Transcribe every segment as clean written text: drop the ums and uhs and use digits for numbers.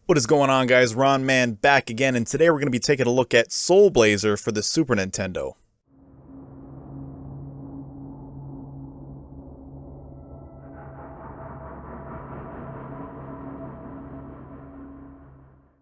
What is going on, guys? RonMan back again, and today we're going to be taking a look at Soul Blazer for the Super Nintendo.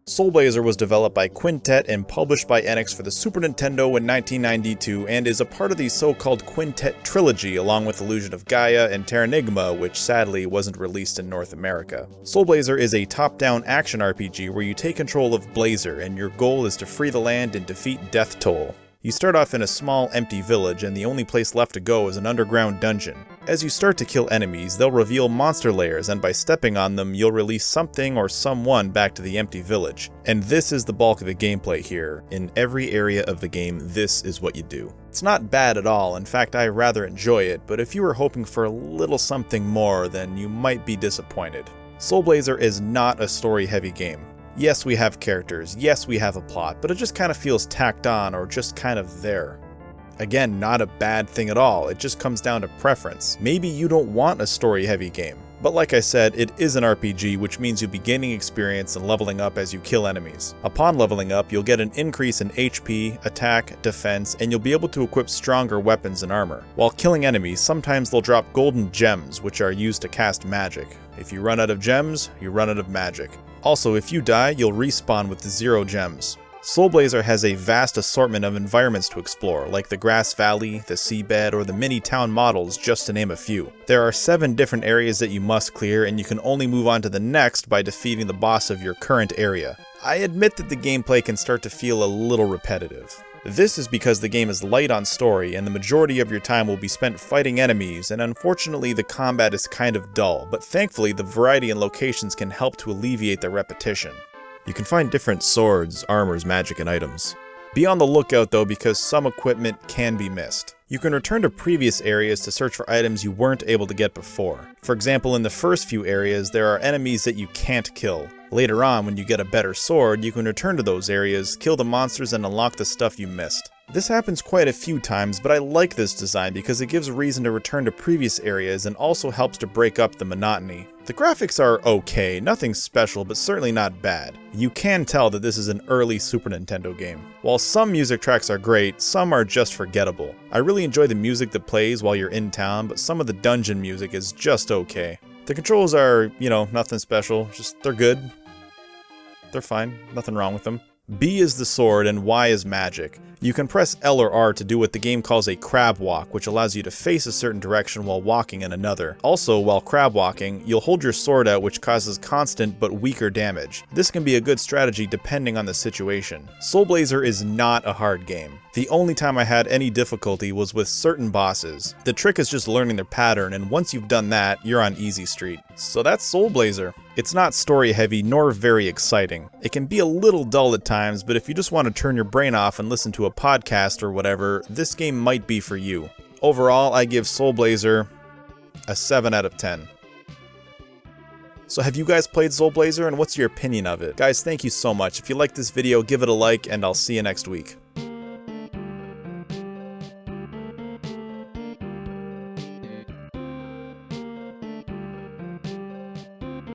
Soul Blazer was developed by Quintet and published by Enix for the Super Nintendo in 1992 and is a part of the so-called Quintet Trilogy along with Illusion of Gaia and Terranigma, which sadly wasn't released in North America. Soul Blazer is a top-down action RPG where you take control of Blazer and your goal is to free the land and defeat Death Toll. You start off in a small, empty village, and the only place left to go is an underground dungeon. As you start to kill enemies, they'll reveal monster layers, and by stepping on them, you'll release something or someone back to the empty village. And this is the bulk of the gameplay here. In every area of the game, this is what you do. It's not bad at all, in fact I rather enjoy it, but if you were hoping for a little something more, then you might be disappointed. Soul Blazer is not a story-heavy game. Yes, we have characters, yes, we have a plot, but it just kind of feels tacked on or just kind of there. Again, not a bad thing at all, it just comes down to preference. Maybe you don't want a story-heavy game. But like I said, it is an RPG, which means you'll be gaining experience and leveling up as you kill enemies. Upon leveling up, you'll get an increase in HP, attack, defense, and you'll be able to equip stronger weapons and armor. While killing enemies, sometimes they'll drop golden gems, which are used to cast magic. If you run out of gems, you run out of magic. Also, if you die, you'll respawn with 0 gems. Soul Blazer has a vast assortment of environments to explore, like the Grass Valley, the seabed, or the mini-town models, just to name a few. There are 7 different areas that you must clear, and you can only move on to the next by defeating the boss of your current area. I admit that the gameplay can start to feel a little repetitive. This is because the game is light on story, and the majority of your time will be spent fighting enemies, and unfortunately the combat is kind of dull, but thankfully the variety in locations can help to alleviate the repetition. You can find different swords, armors, magic, and items. Be on the lookout though, because some equipment can be missed. You can return to previous areas to search for items you weren't able to get before. For example, in the first few areas, there are enemies that you can't kill. Later on, when you get a better sword, you can return to those areas, kill the monsters, and unlock the stuff you missed. This happens quite a few times, but I like this design because it gives a reason to return to previous areas and also helps to break up the monotony. The graphics are okay, nothing special, but certainly not bad. You can tell that this is an early Super Nintendo game. While some music tracks are great, some are just forgettable. I really enjoy the music that plays while you're in town, but some of the dungeon music is just okay. The controls are, nothing special, just they're good. They're fine, nothing wrong with them. B is the sword and Y is magic. You can press L or R to do what the game calls a crab walk, which allows you to face a certain direction while walking in another. Also, while crab walking, you'll hold your sword out, which causes constant but weaker damage. This can be a good strategy depending on the situation. Soul Blazer is not a hard game. The only time I had any difficulty was with certain bosses. The trick is just learning their pattern, and once you've done that, you're on easy street. So that's Soul Blazer. It's not story heavy nor very exciting. It can be a little dull at times, but if you just want to turn your brain off and listen to a podcast or whatever, this game might be for you. Overall, I give Soul Blazer a 7 out of 10. So have you guys played Soul Blazer, and what's your opinion of it? Guys, thank you so much. If you liked this video, give it a like, and I'll see you next week.